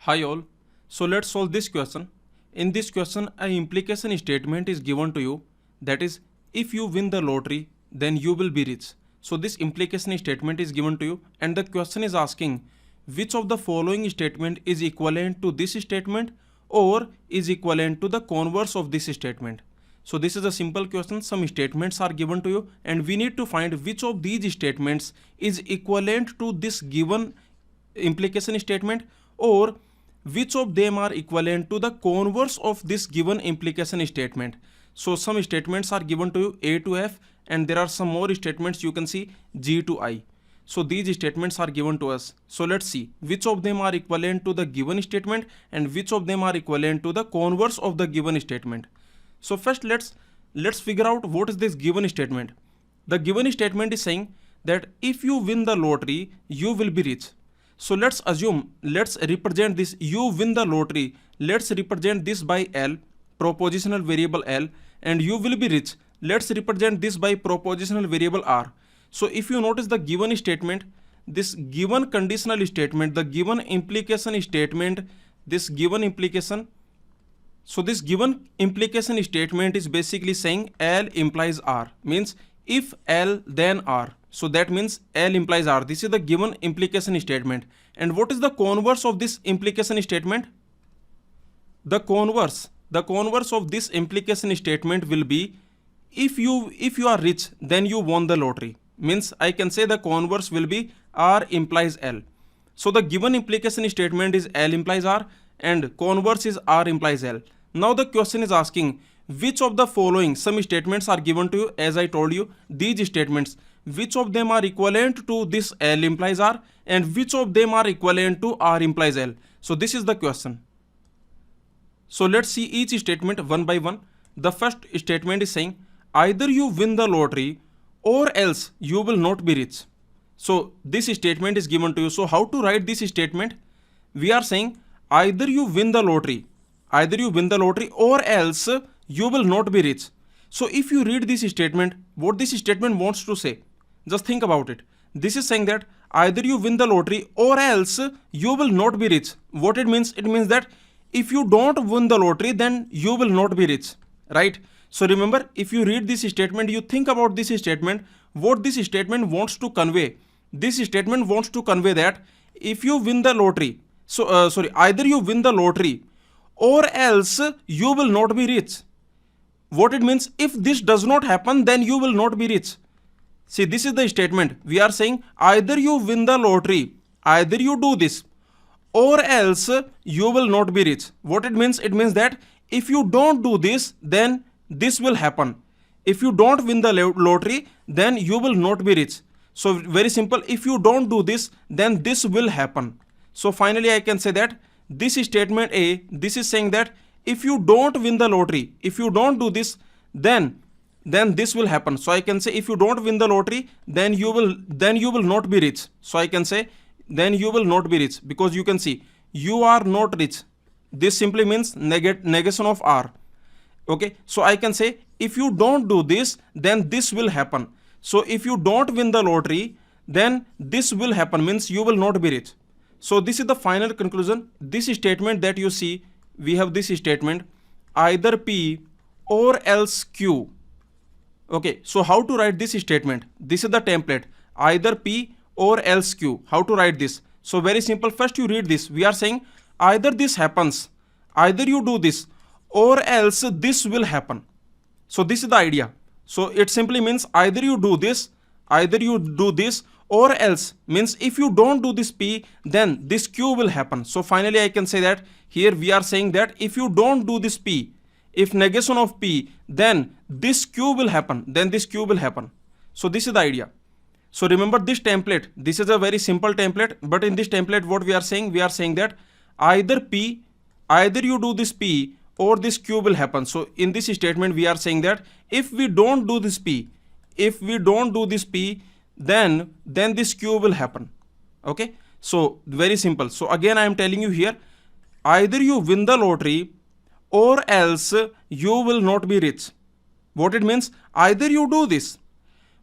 Hi all. So let's solve this question. In this question, an implication statement is given to you. That is, if you win the lottery, then you will be rich. So this implication statement is given to you, and the question is asking which of the following statement is equivalent to this statement or is equivalent to the converse of this statement. So this is a simple question. Some statements are given to you and we need to find which of these statements is equivalent to this given implication statement or which of them are equivalent to the converse of this given implication statement. So some statements are given to you A to F and there are some more statements you can see G to I. So these statements are given to us. So let's see which of them are equivalent to the given statement and which of them are equivalent to the converse of the given statement. So first let's figure out what is this given statement. The given statement is saying that if you win the lottery, you will be rich. So let's assume, let's represent this you win the lottery. Let's represent this by L, propositional variable L, and you will be rich. Let's represent this by propositional variable R. So if you notice the given statement, this given conditional statement, the given implication statement, this given implication. So this given implication statement is basically saying L implies R, means if L then R. So that means L implies R. This is the given implication statement. And what is the converse of this implication statement? The converse of this implication statement will be if you are rich, then you won the lottery. Means I can say the converse will be R implies L. So the given implication statement is L implies R and converse is R implies L. Now the question is asking which of the following, some statements are given to you as I told you, these statements, which of them are equivalent to this L implies R and which of them are equivalent to R implies L. So this is the question. So let's see each statement one by one. The first statement is saying either you win the lottery or else you will not be rich. So this statement is given to you. So how to write this statement? We are saying either you win the lottery or else you will not be rich. So if you read this statement, what this statement wants to say, just think about it. This is saying that either you win the lottery or else you will not be rich. What it means? It means that if you don't win the lottery, then you will not be rich, right? So remember, if you read this statement, you think about this statement, what this statement wants to convey. This statement wants to convey that if you win the lottery, either you win the lottery or else you will not be rich. What it means? If this does not happen, then you will not be rich. See, this is the statement. We are saying either you win the lottery, either you do this, or else you will not be rich. What it means? It means that if you don't do this, then this will happen. If you don't win the lottery, then you will not be rich. So very simple. If you don't do this, then this will happen. So finally I can say that this statement A, this is saying that if you don't win the lottery, if you don't do this, then this will happen. So I can say if you don't win the lottery, then you will not be rich. So I can say then you will not be rich, because you can see you are not rich. This simply means negation of R. Okay, so I can say if you don't do this, then this will happen. So if you don't win the lottery, then this will happen, means you will not be rich. So this is the final conclusion. This statement that you see, we have this statement either P or else Q. Okay, so how to write this statement? This is the template, either P or else Q. How to write this? So very simple. First you read this. We are saying either this happens, either you do this, or else this will happen. So this is the idea. So it simply means either you do this, or else, means if you don't do this P, then this Q will happen. So finally I can say that here we are saying that if you don't do this P, if negation of P, then this Q will happen, So this is the idea. So remember this template, this is a very simple template, but in this template what we are saying that either you do this P or this Q will happen. So in this statement we are saying that if we don't do this P, then this Q will happen. Okay, so very simple. So again I am telling you here, either you win the lottery or else you will not be rich. What it means? Either you do this,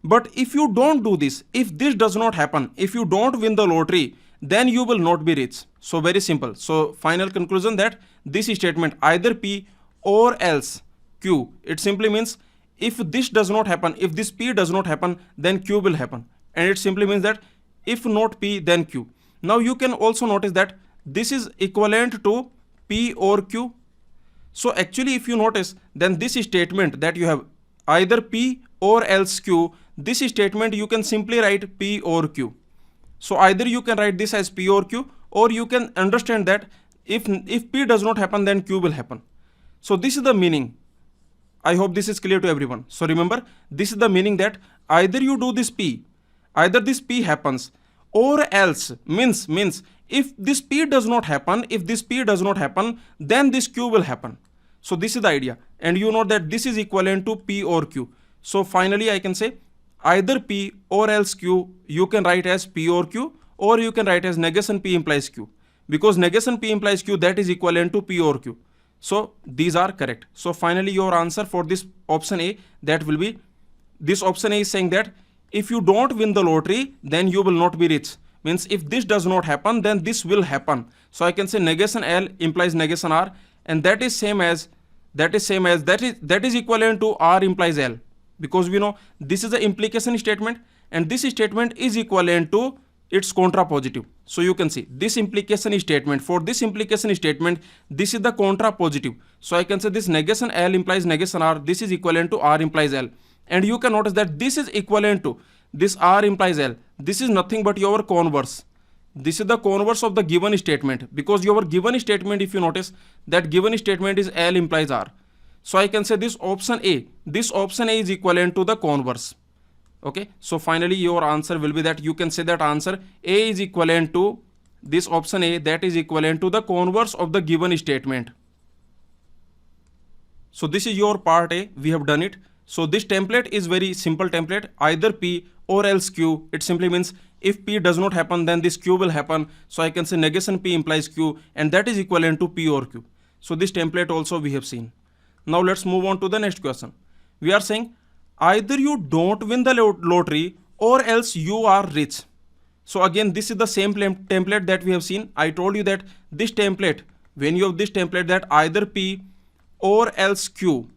but if you don't do this, if this does not happen, if you don't win the lottery, then you will not be rich. So very simple. So final conclusion that this statement either P or else Q, it simply means if this does not happen, if this P does not happen, then Q will happen. And it simply means that if not P, then Q. Now you can also notice that this is equivalent to P or Q. So actually if you notice, then this statement that you have either P or else Q, this statement you can simply write P or Q. So either you can write this as P or Q, or you can understand that if P does not happen, then Q will happen. So this is the meaning. I hope this is clear to everyone. So remember, this is the meaning that either you do this P, either this P happens, or else means if this P does not happen, then this Q will happen. So this is the idea. And you know that this is equivalent to P or Q. So finally I can say either P or else Q, you can write as P or Q, or you can write as negation P implies Q. Because negation P implies Q, that is equivalent to P or Q. So these are correct. So finally your answer for this option A, that will be, this option A is saying that if you don't win the lottery, then you will not be rich. Means if this does not happen, then this will happen. So I can say negation L implies negation R, and that is equivalent to R implies L. Because we know this is the implication statement, and this statement is equivalent to its contrapositive. So you can see this implication statement, for this implication statement, this is the contrapositive. So I can say this negation L implies negation R, this is equivalent to R implies L. And you can notice that this is equivalent to this R implies L. This is nothing but your converse. This is the converse of the given statement, because your given statement, if you notice, that given statement is L implies R. So I can say this option A is equivalent to the converse. Okay, so finally your answer will be that you can say that answer A is equivalent to this option A, that is equivalent to the converse of the given statement. So this is your part A, we have done it. So this template is very simple template, either P or else Q. It simply means if P does not happen, then this Q will happen. So I can say negation P implies Q, and that is equivalent to P or Q. So this template also we have seen. Now let's move on to the next question. We are saying either you don't win the lottery or else you are rich. So again, this is the same template that we have seen. I told you that this template, when you have this template, that either P or else Q,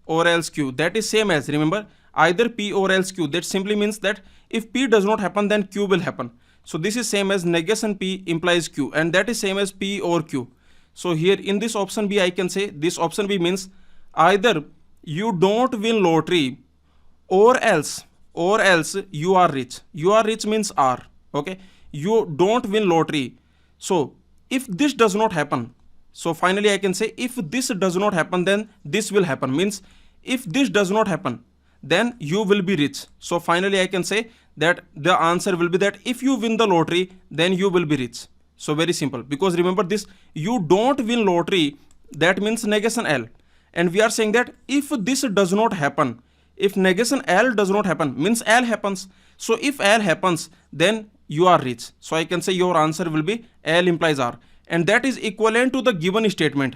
that is same as, remember, either P or else Q. That simply means that if P does not happen, then Q will happen. So this is same as negation P implies Q, and that is same as P or Q. So here in this option B, I can say this option B means either you don't win lottery or else you are rich. You are rich means R. Okay, you don't win lottery. So if this does not happen, so finally I can say if this does not happen, then this will happen. Means if this does not happen, then you will be rich. So finally I can say that the answer will be that if you win the lottery, then you will be rich. So very simple, because remember this, you don't win lottery, that means negation L. And we are saying that if this does not happen, if negation L does not happen, means L happens. So if L happens, then you are rich. So I can say your answer will be L implies R. And that is equivalent to the given statement.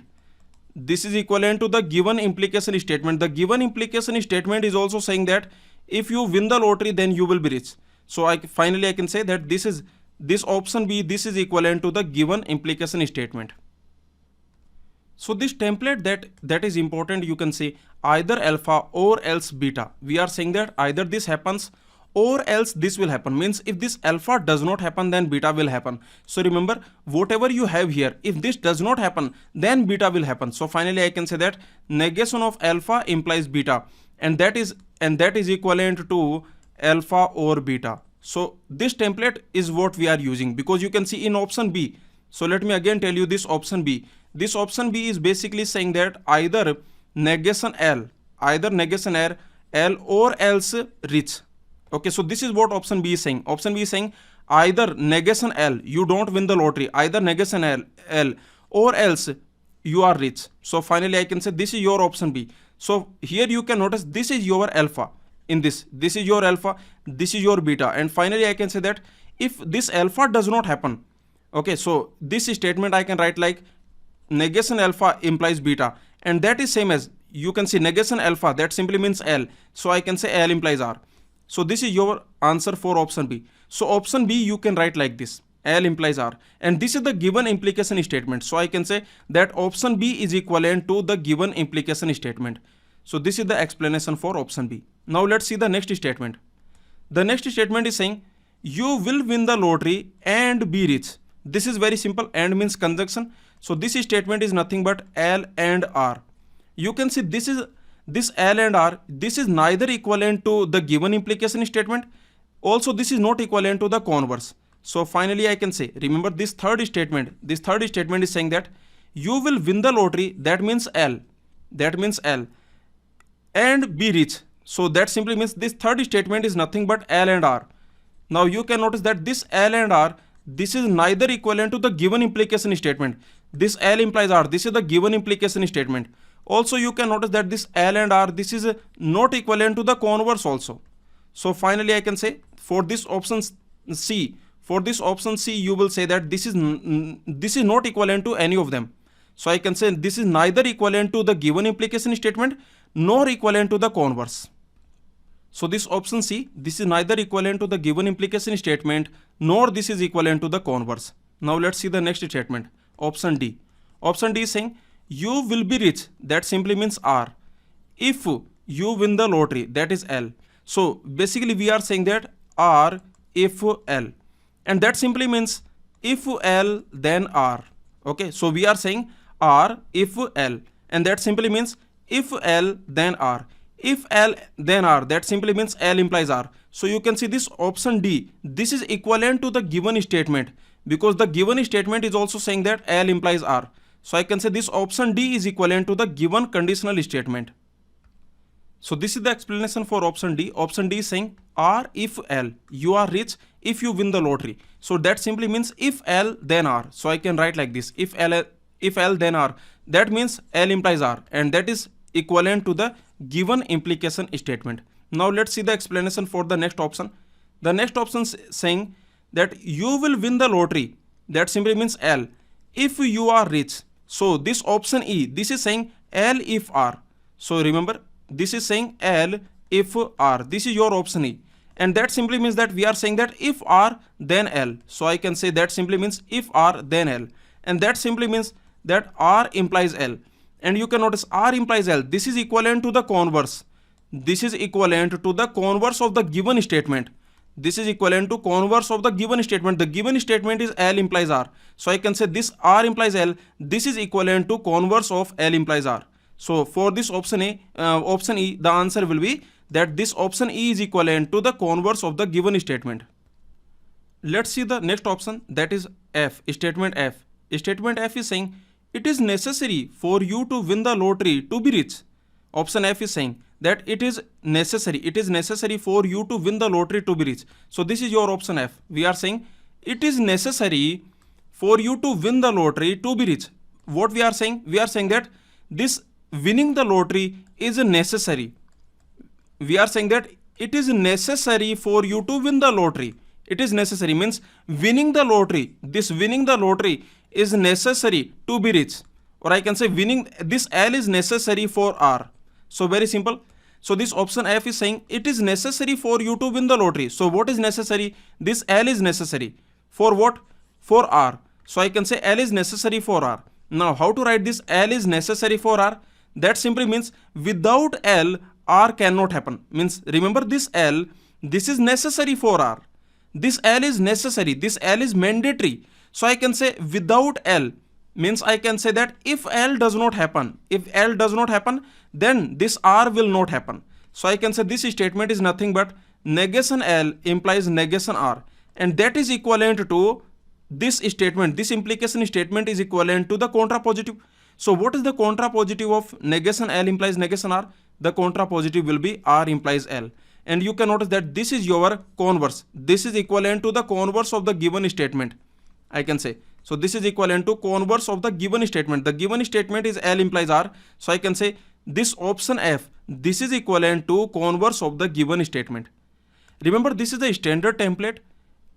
This is equivalent to the given implication statement. The given implication statement is also saying that if you win the lottery, then you will be rich. So finally I can say that this option B, this is equivalent to the given implication statement. So this template that is important, you can say either alpha or else beta. We are saying that either this happens or else this will happen. Means if this alpha does not happen, then beta will happen. So remember, whatever you have here, if this does not happen, then beta will happen. So finally I can say that negation of alpha implies beta, and that is equivalent to alpha or beta. So this template is what we are using, because you can see in option B. So let me again tell you this option B. This option B is basically saying that either negation L or else rich. Okay, so this is what option B is saying. Option B is saying either negation L, you don't win the lottery, either negation L or else you are rich. So finally I can say this is your option B. So here you can notice this is your alpha. In this is your alpha, this is your beta, and finally I can say that if this alpha does not happen, okay, so this statement I can write like negation alpha implies beta, and that is same as, you can see negation alpha, that simply means L, so I can say L implies R. So this is your answer for option B. So option B you can write like this, L implies R. And this is the given implication statement. So I can say that option B is equivalent to the given implication statement. So this is the explanation for option B. Now let's see the next statement. The next statement is saying you will win the lottery and be rich. This is very simple. And means conjunction. So this statement is nothing but L and R. You can see this L and R, this is neither equivalent to the given implication statement. Also this is not equivalent to the converse. So finally I can say, remember this third statement is saying that you will win the lottery, that means L, and be rich. So that simply means this third statement is nothing but L and R. Now you can notice that this L and R, this is neither equivalent to the given implication statement. This L implies R, this is the given implication statement. Also you can notice that this L and R, this is not equivalent to the converse also. So finally I can say for this option C, you will say that this is not equivalent to any of them. So I can say this is neither equivalent to the given implication statement nor equivalent to the converse. So this option C, this is neither equivalent to the given implication statement nor this is equivalent to the converse. Now let's see the next statement. Option D. Option D is saying you will be rich, that simply means R, if you win the lottery, that is L. So basically we are saying that R if L, and that simply means if L then R. Okay, so we are saying R if L, and that simply means if L then R. If L then R, that simply means L implies R. So you can see this option D, this is equivalent to the given statement, because the given statement is also saying that L implies R. So I can say this option D is equivalent to the given conditional statement. So this is the explanation for option D. Option D is saying R if L, you are rich if you win the lottery. So that simply means if L then R. So I can write like this, if L then R, that means L implies R, and that is equivalent to the given implication statement. Now let's see the explanation for the next option. The next option is saying that you will win the lottery, that simply means L, if you are rich. So this option E, this is saying L if R. So remember, this is saying L if R. This is your option E. And that simply means that we are saying that if R then L. So I can say that simply means if R then L. And that simply means that R implies L. And you can notice R implies L. This is equivalent to the converse. This is equivalent to the converse of the given statement. This is equivalent to converse of the given statement. The given statement is L implies R. So I can say this R implies L. This is equivalent to converse of L implies R. So for this option E, the answer will be that this option E is equivalent to the converse of the given statement. Let's see the next option, that is F, statement F. Statement F is saying it is necessary for you to win the lottery to be rich. Option F is saying that it is necessary for you to win the lottery to be rich. So this is your option F. We are saying it is necessary for you to win the lottery to be rich. What we are saying? We are saying that this winning the lottery is necessary. We are saying that it is necessary for you to win the lottery. It is necessary means winning the lottery. This winning the lottery is necessary to be rich. Or I can say winning this L is necessary for R. So very simple. So this option F is saying it is necessary for you to win the lottery. So what is necessary? This L is necessary. For what? For R. So I can say L is necessary for R. Now how to write this L is necessary for R? That simply means without L, R cannot happen. Means remember this L, this is necessary for R. This L is necessary. This L is mandatory. So I can say without L, means I can say that if L does not happen, then this R will not happen. So I can say this statement is nothing but negation L implies negation R, and that is equivalent to this statement. This implication statement is equivalent to the contrapositive. So what is the contrapositive of negation L implies negation R? The contrapositive will be R implies L. And you can notice that this is your converse. This is equivalent to the converse of the given statement. I can say. So this is equivalent to converse of the given statement. The given statement is L implies R. So I can say this option F, this is equivalent to converse of the given statement. Remember, this is the standard template.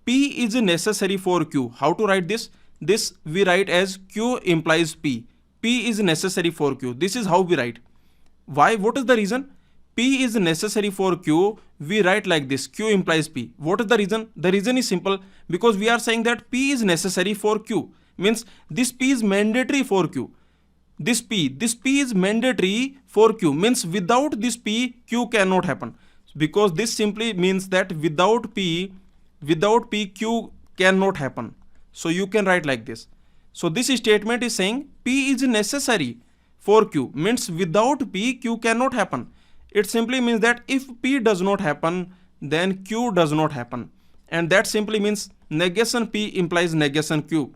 P is necessary for Q. How to write this? This we write as Q implies P. P is necessary for Q. This is how we write. Why? What is the reason? P is necessary for Q, we write like this, Q implies P. What is the reason? The reason is simple, because we are saying that P is necessary for Q. Means this P is mandatory for Q. This P is mandatory for Q. Means without this P, Q cannot happen. Because this simply means that without P, Q cannot happen. So you can write like this. So this statement is saying P is necessary for Q. Means without P, Q cannot happen. It simply means that if P does not happen, then Q does not happen. And that simply means negation P implies negation Q.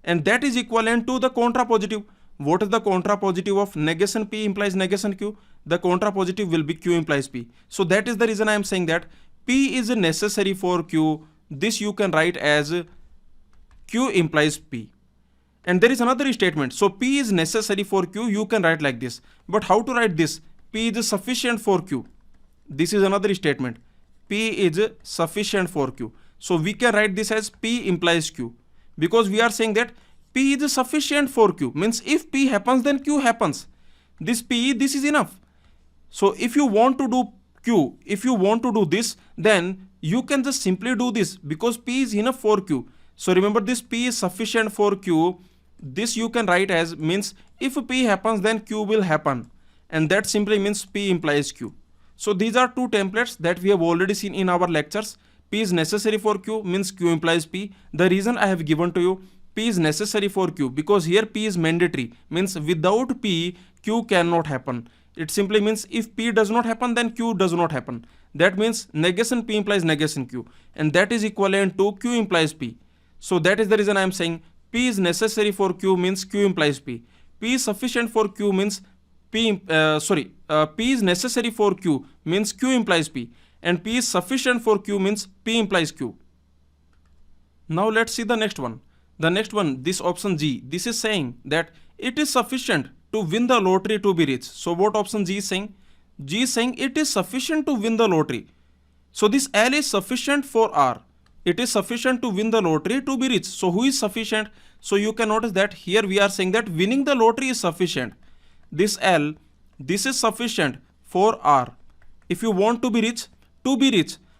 And that is equivalent to the contrapositive. What is the contrapositive of negation P implies negation Q? The contrapositive will be Q implies P. So that is the reason I am saying that P is necessary for Q. This you can write as Q implies P. And there is another statement. So P is necessary for Q, you can write like this. But how to write this? P is sufficient for Q. This is another statement. P is sufficient for Q. So we can write this as P implies Q. Because we are saying that P is sufficient for Q. Means if P happens, then Q happens. This P, this is enough. So if you want to do Q, if you want to do this, then you can just simply do this, because P is enough for Q. So remember, this P is sufficient for Q. This you can write as, means if P happens, then Q will happen. And that simply means P implies Q. So these are two templates that we have already seen in our lectures. P is necessary for Q means Q implies P. The reason I have given to you, P is necessary for Q, because here P is mandatory. Means without P, Q cannot happen. It simply means if P does not happen, then Q does not happen. That means negation P implies negation Q. And that is equivalent to Q implies P. So that is the reason I am saying P is necessary for Q means Q implies P. P is sufficient for Q means P is necessary for Q means Q implies P. And P is sufficient for Q means P implies Q. Now let's see the next one. The next one, this option G, this is saying that it is sufficient to win the lottery to be rich. So what option G is saying? G is saying it is sufficient to win the lottery. So this L is sufficient for R. It is sufficient to win the lottery to be rich. So who is sufficient? So you can notice that here we are saying that winning the lottery is sufficient. This L, this is sufficient for R. If you want to be rich,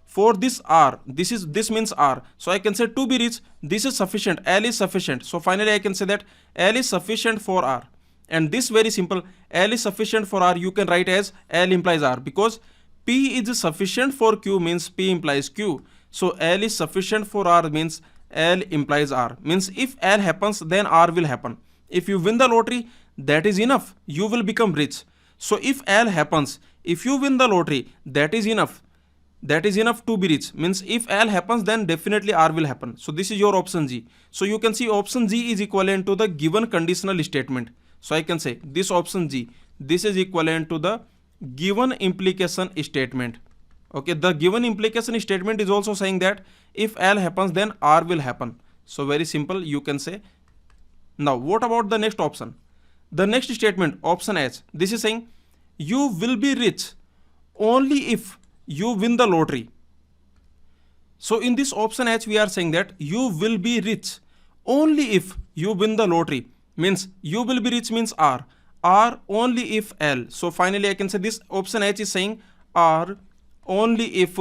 for this R, this means R. So I can say to be rich, this is sufficient, L is sufficient. So finally I can say that L is sufficient for R. And this very simple, L is sufficient for R, you can write as L implies R, because P is sufficient for Q means P implies Q. So L is sufficient for R means L implies R. Means if L happens, then R will happen. If you win the lottery, that is enough. You will become rich. So if L happens, if you win the lottery, that is enough. That is enough to be rich. Means if L happens, then definitely R will happen. So this is your option G. So you can see option G is equivalent to the given conditional statement. So I can say this option G, this is equivalent to the given implication statement. Okay, the given implication statement is also saying that if L happens, then R will happen. So very simple, you can say. Now what about the next option? The next statement, option H, this is saying you will be rich only if you win the lottery. So in this option H, we are saying that you will be rich only if you win the lottery. Means you will be rich means R. R only if L. So finally I can say this option H is saying R only if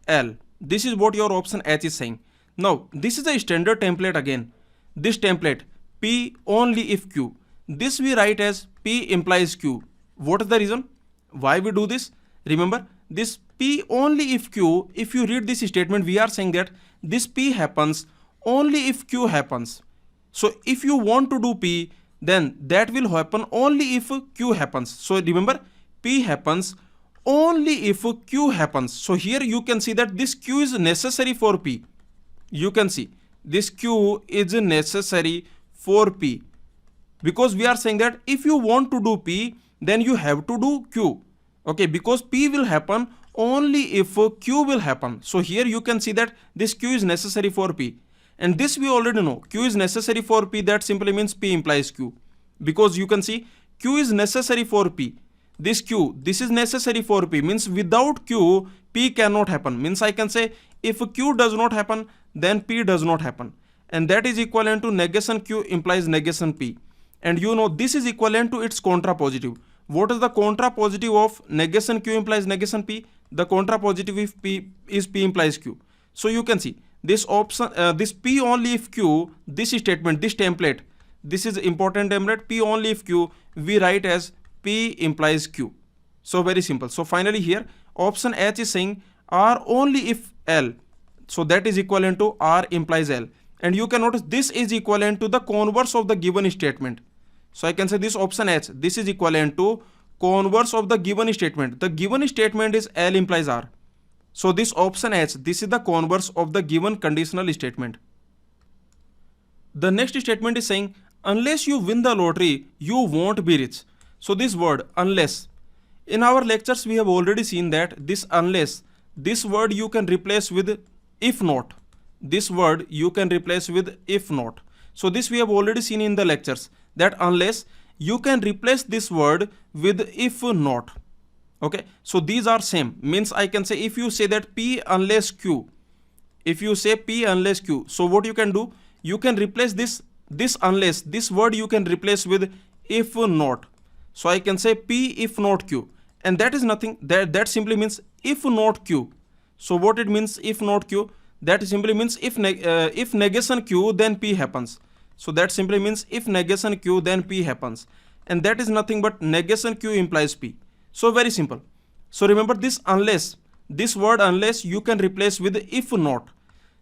L. This is what your option H is saying. Now this is a standard template again. This template, P only if Q. This we write as P implies Q. What is the reason? Why we do this? Remember, this P only if Q, if you read this statement, we are saying that this P happens only if Q happens. So if you want to do P, then that will happen only if Q happens. So remember, P happens only if Q happens. So here you can see that this Q is necessary for P. You can see this Q is necessary for P. Because we are saying that if you want to do P, then you have to do Q. Okay, because P will happen only if Q will happen. So here you can see that this Q is necessary for P. And this we already know. Q is necessary for P. That simply means P implies Q. Because you can see Q is necessary for P. This Q, this is necessary for P. Means without Q, P cannot happen. Means I can say if Q does not happen, then P does not happen. And that is equivalent to negation Q implies negation P. And you know this is equivalent to its contrapositive. What is the contrapositive of negation Q implies negation P? The contrapositive if P is P implies Q. So you can see this option, this P only if Q, this statement, this template, this is important template, P only if Q, we write as P implies Q. So very simple. So finally here, option H is saying R only if L. So that is equivalent to R implies L. And you can notice this is equivalent to the converse of the given statement. So I can say this option H, this is equivalent to converse of the given statement. The given statement is L implies R. So this option H, this is the converse of the given conditional statement. The next statement is saying, unless you win the lottery, you won't be rich. So this word, unless. In our lectures, we have already seen that this unless, this word you can replace with if not. This word you can replace with if not. So this we have already seen in the lectures, that unless you can replace this word with if not. Okay, so these are same, means I can say if you say that P unless Q, if you say P unless Q, so what you can do, you can replace this unless, this word you can replace with if not. So I can say P if not Q, and that is nothing, that simply means if not Q. So what it means if not Q, that simply means if negation Q, then P happens. So that simply means if negation Q, then P happens, and that is nothing but negation Q implies P. So very simple. So remember this unless, this word unless you can replace with if not.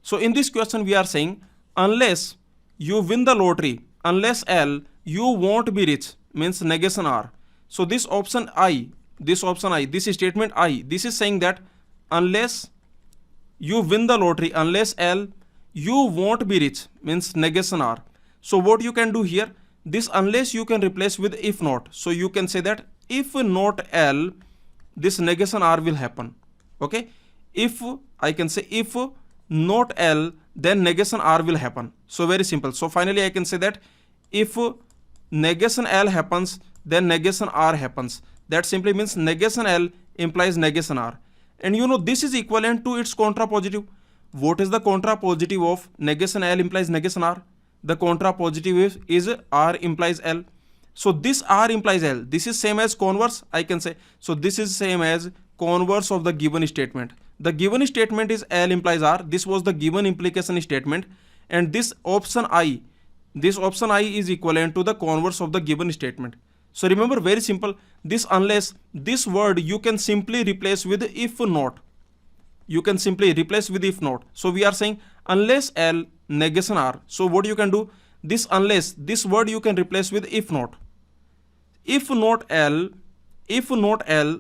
So in this question we are saying unless you win the lottery, unless L, you won't be rich, means negation R. So this option I, this statement I, this is saying that unless you win the lottery, unless L, you won't be rich, means negation R. So what you can do here, this unless you can replace with if not. So you can say that if not L, this negation R will happen. Okay, if I can say if not L, then negation R will happen. So very simple. So finally I can say that if negation L happens, then negation R happens. That simply means negation L implies negation R. And you know this is equivalent to its contrapositive. What is the contrapositive of negation L implies negation R? The contrapositive is R implies L. So this R implies L, this is same as converse, I can say. So this is same as converse of the given statement. The given statement is L implies R. This was the given implication statement, and this option I is equivalent to the converse of the given statement. So remember, very simple, this unless, this word you can simply replace with if not. You can simply replace with if not. So we are saying unless L, negation R. So what you can do, this unless, this word you can replace with if not. If not L,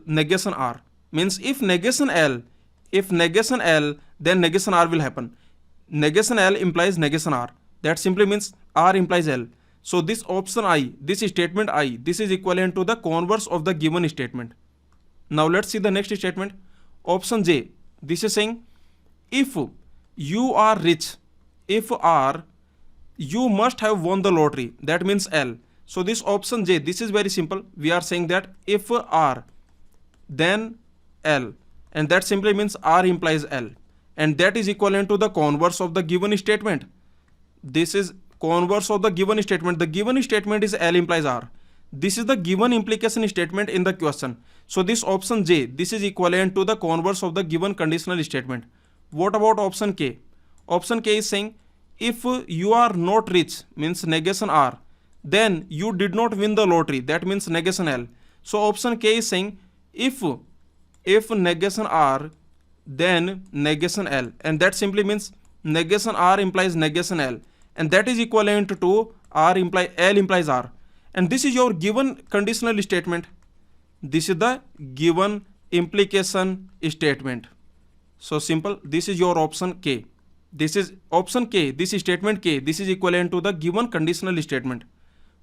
negation R. Means if negation L, then negation R will happen. Negation L implies negation R. That simply means R implies L. So this option I, this statement I, this is equivalent to the converse of the given statement. Now let's see the next statement. Option J, this is saying if you are rich, if R, you must have won the lottery. That means L. So this option J, this is very simple. We are saying that if R, then L, and that simply means R implies L, and that is equivalent to the converse of the given statement. This is converse of the given statement. The given statement is L implies R. This is the given implication statement in the question. So this option J, this is equivalent to the converse of the given conditional statement. What about option K? Option K is saying if you are not rich, means negation R, then you did not win the lottery. That means negation L. So option K is saying if negation R, then negation L, and that simply means negation R implies negation L, and that is equivalent to L implies R. And this is your given conditional statement. This is the given implication statement. So simple, this is your option K. This is option K, this is statement K, this is equivalent to the given conditional statement.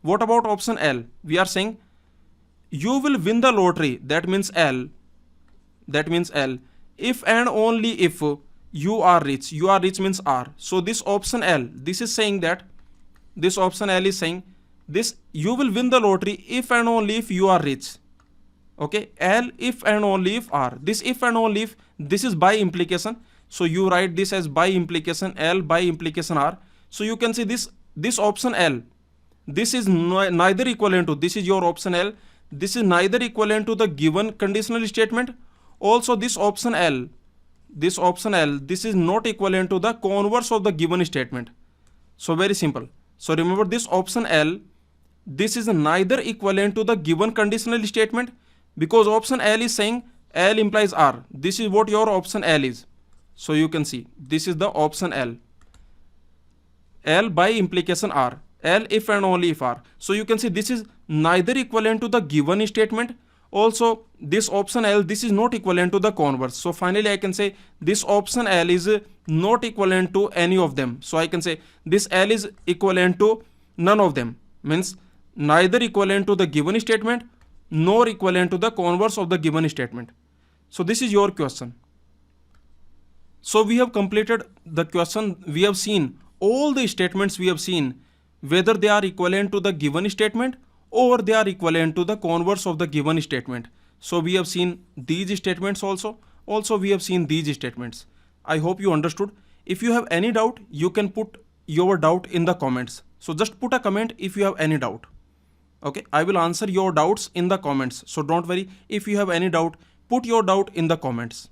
What about option L? We are saying you will win the lottery, that means L, if and only if you are rich. You are rich means R. So this option L, this is saying that, this option L is saying this, you will win the lottery if and only if you are rich. Okay, L if and only if R. This if and only if, this is by implication. So you write this as by implication L, by implication R. So you can see this option L, this is neither equivalent to, this is your option L, this is neither equivalent to the given conditional statement. Also this option L, this is not equivalent to the converse of the given statement. So very simple. So remember this option L, this is neither equivalent to the given conditional statement, because option L is saying L implies R. This is what your option L is. So you can see this is the option L. L by implication R. L if and only if R. So you can see this is neither equivalent to the given statement. Also this option L, this is not equivalent to the converse. So finally I can say this option L is not equivalent to any of them. So I can say this L is equivalent to none of them. Means neither equivalent to the given statement nor equivalent to the converse of the given statement. So this is your question. So we have completed the question. We have seen all the statements, we have seen whether they are equivalent to the given statement or they are equivalent to the converse of the given statement. So we have seen these statements also we have seen these statements. I hope you understood. If you have any doubt, you can put your doubt in the comments. So just put a comment if you have any doubt. Okay, I will answer your doubts in the comments. So don't worry, if you have any doubt, put your doubt in the comments.